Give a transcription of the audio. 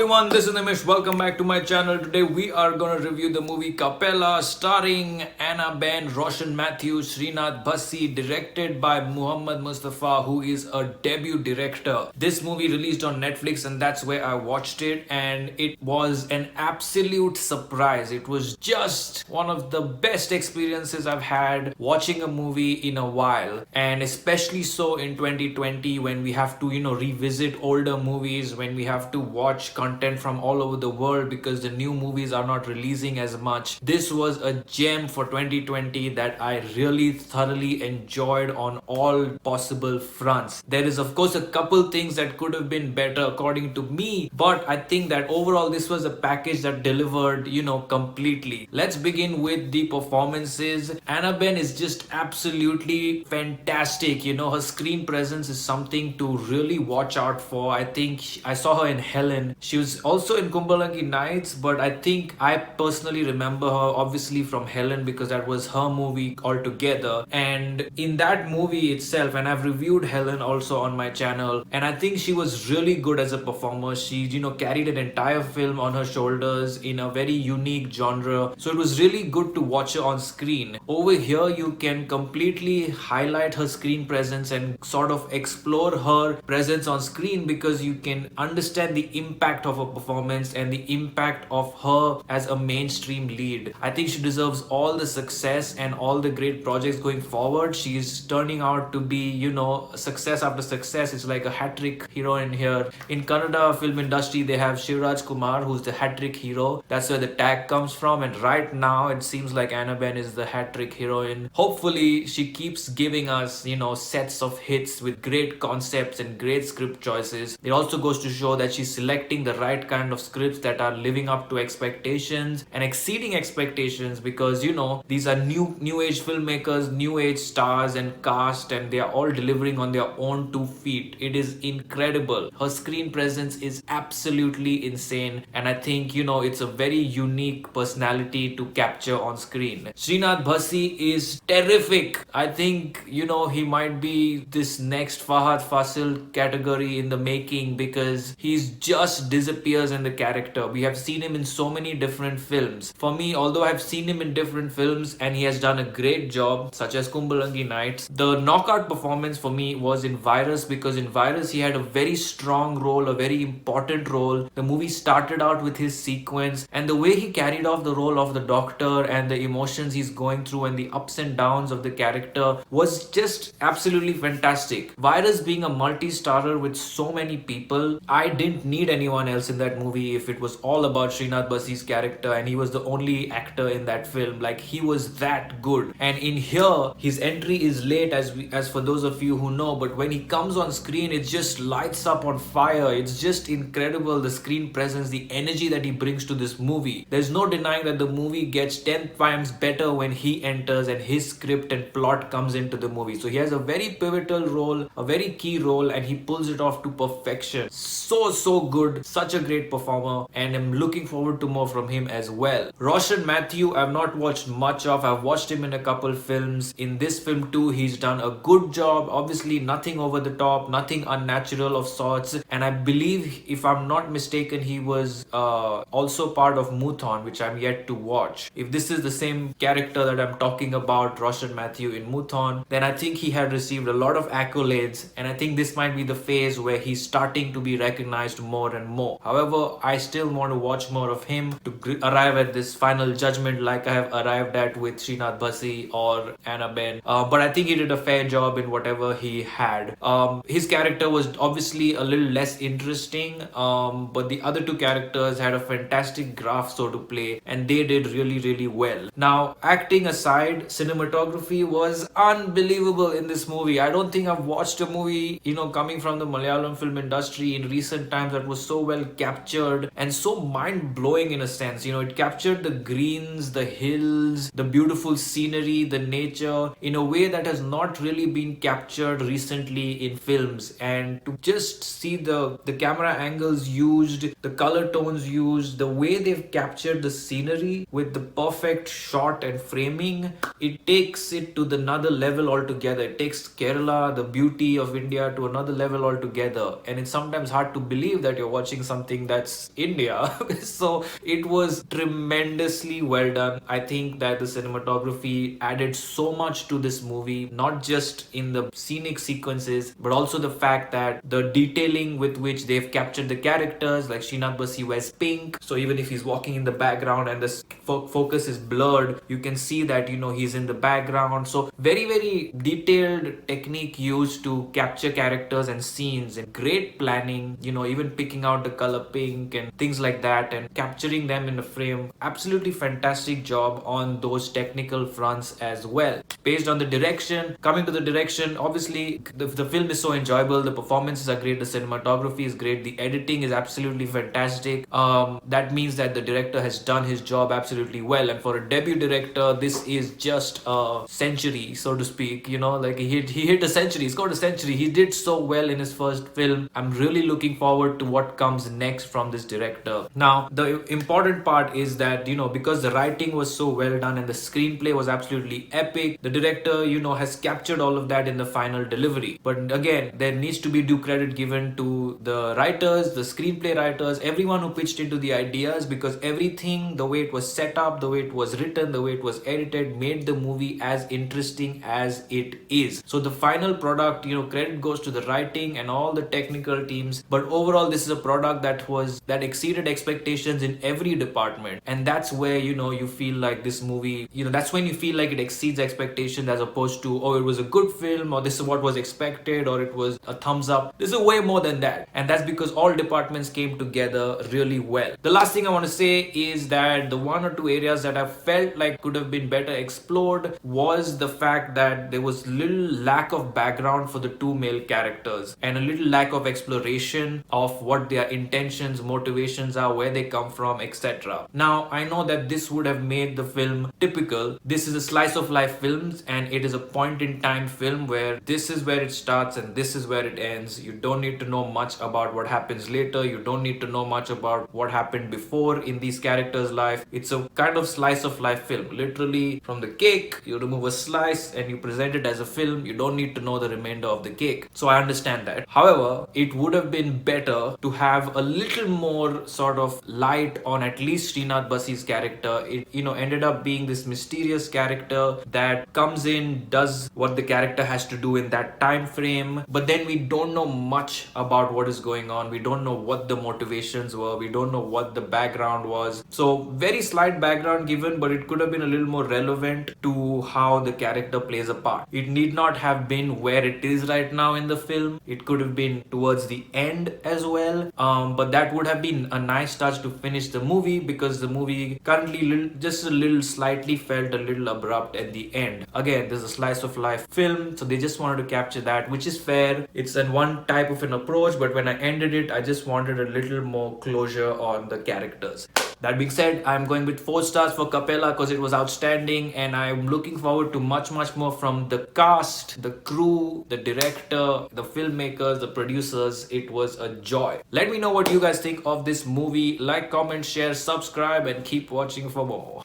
everyone, this is Nimish. Welcome back to my channel. Today we are gonna review the movie Kappela starring Anna Ben, Roshan Matthews, Srinath Bassi, directed by Muhammad Mustafa, who is a debut director. This movie released on Netflix and that's where I watched it, and it was an absolute surprise. It was just one of the best experiences I've had watching a movie in a while, and especially so in 2020 when we have to revisit older movies, when we have to watch content from all over the world because the new movies are not releasing as much. This was a gem for 2020 that I really thoroughly enjoyed on all possible fronts. There is of course a couple things that could have been better according to me, but I think that overall this was a package that delivered completely. Let's begin with the performances. Anna Ben is just absolutely fantastic. Her screen presence is something to really watch out for. I think I saw her in Helen. She was also in Kumbalangi Nights, but I think I personally remember her obviously from Helen because that was her movie altogether. And in that movie itself, and I've reviewed Helen also on my channel, and I think she was really good as a performer. She carried an entire film on her shoulders in a very unique genre. So it was really good to watch her on screen. Over here you can completely highlight her screen presence and sort of explore her presence on screen because you can understand the impact of her performance and the impact of her as a mainstream lead. I think she deserves all the success and all the great projects going forward. She is turning out to be success after success. It's like a hat-trick heroine here. In Kannada film industry they have Shivraj Kumar, who's the hat-trick hero. That's where the tag comes from, and right now it seems like Anna Ben is the hat-trick heroine. Hopefully she keeps giving us sets of hits with great concepts and great script choices. It also goes to show that she's selecting the right kind of scripts that are living up to expectations and exceeding expectations, because these are new age filmmakers, new age stars and cast, and they are all delivering on their own 2 feet. It is incredible. Her screen presence is absolutely insane, and I think it's a very unique personality to capture on screen. Srinath Bassi is terrific. I think he might be this next Fahad Fasil category in the making because he's just disappears in the character. We have seen him in so many different films. For me, although I've seen him in different films and he has done a great job, such as Kumbalangi Nights, the knockout performance for me was in Virus, because in Virus he had a very strong role, a very important role. The movie started out with his sequence, and the way he carried off the role of the doctor and the emotions he's going through and the ups and downs of the character was just absolutely fantastic. Virus being a multi-starrer with so many people, I didn't need anyone else in that movie if it was all about Srinath Bassi's character and he was the only actor in that film. Like, he was that good. And in here, his entry is late, as for those of you who know, but when he comes on screen, it just lights up on fire. It's just incredible, the screen presence, the energy that he brings to this movie. There's no denying that the movie gets 10 times better when he enters and his script and plot comes into the movie. So he has a very pivotal role, a very key role, and he pulls it off to perfection. So good, such a great performer, and I'm looking forward to more from him as well. Roshan Matthew, I've not watched much of. I've watched him in a couple films. In this film too, he's done a good job. Obviously nothing over the top, nothing unnatural of sorts, and I believe, if I'm not mistaken, he was also part of Muthon, which I'm yet to watch. If this is the same character that I'm talking about, Roshan Matthew in Muthon, then I think he had received a lot of accolades, and I think this might be the phase where he's starting to be recognized more and more. However, I still want to watch more of him to arrive at this final judgment like I have arrived at with Srinath Bassi or Anna Ben. But I think he did a fair job in whatever he had. His character was obviously a little less interesting, but the other two characters had a fantastic graph so to play, and they did really well. Now, acting aside, cinematography was unbelievable in this movie. I don't think I've watched a movie coming from the Malayalam film industry in recent times that was so well captured and so mind-blowing in a sense. It captured the greens, the hills, the beautiful scenery, the nature in a way that has not really been captured recently in films. And to just see the camera angles used, the color tones used, the way they've captured the scenery with the perfect shot and framing, it takes it to another level altogether. It takes Kerala, the beauty of India, to another level altogether. And it's sometimes hard to believe that you're watching something that's India. So it was tremendously well done. I think that the cinematography added so much to this movie, not just in the scenic sequences, but also the fact that the detailing with which they've captured the characters, like Srinath Basi wears pink, so even if he's walking in the background and the focus is blurred, you can see that he's in the background. So very very detailed technique used to capture characters and scenes, and great planning, even picking out the color pink and things like that and capturing them in a frame. Absolutely fantastic job on those technical fronts as well. Based on the direction, coming to the direction, obviously the film is so enjoyable, the performances are great, the cinematography is great, the editing is absolutely fantastic. That means that the director has done his job absolutely well, and for a debut director, this is just a century, so to speak. Like he hit a century, he scored a century. He did so well in his first film. I'm really looking forward to what comes next from this director. Now, the important part is that, because the writing was so well done and the screenplay was absolutely epic, the director, has captured all of that in the final delivery. But again, there needs to be due credit given to the writers, the screenplay writers, everyone who pitched into the ideas, because everything, the way it was set up, the way it was written, the way it was edited, made the movie as interesting as it is. So the final product, credit goes to the writing and all the technical teams. But overall, this is a product that exceeded expectations in every department. And that's where, you feel like this movie, that's when you feel like it exceeds expectations, as opposed to, oh, it was a good film, or this is what was expected, or it was a thumbs up. This is way more than that. And that's because all departments came together really well. The last thing I want to say is that the one or two areas that I felt like could have been better explored was the fact that there was little lack of background for the two male characters, and a little lack of exploration of what their intentions, motivations are, where they come from, etc. Now, I know that this would have made the film typical. This is a slice of life film, and it is a point in time film where this is where it starts and this is where it ends. You don't need to know much about what happens later. You don't need to know much about what happened before in these characters' life. It's a kind of slice of life film. Literally, from the cake, you remove a slice and you present it as a film. You don't need to know the remainder of the cake. So I understand that. However, it would have been better to have a little more sort of light on at least Srinath Basi's character. It ended up being this mysterious character that comes in, does what the character has to do in that time frame, but then we don't know much about what is going on. We don't know what the motivations were. We don't know what the background was. So very slight background given, but it could have been a little more relevant to how the character plays a part. It need not have been where it is right now in the film. It could have been towards the end as well. But that would have been a nice touch to finish the movie, because the movie currently just a little slightly felt a little abrupt at the end. Again, there's a slice of life film, so they just wanted to capture that, which is fair. It's an one type of an approach, but when I ended it, I just wanted a little more closure on the characters. That being said, I'm going with 4 stars for Kappela because it was outstanding, and I'm looking forward to much more from the cast, the crew, the director, the filmmakers, the producers. It was a joy. Let me know what you guys think of this movie. Like, comment, share, subscribe, and keep watching for more.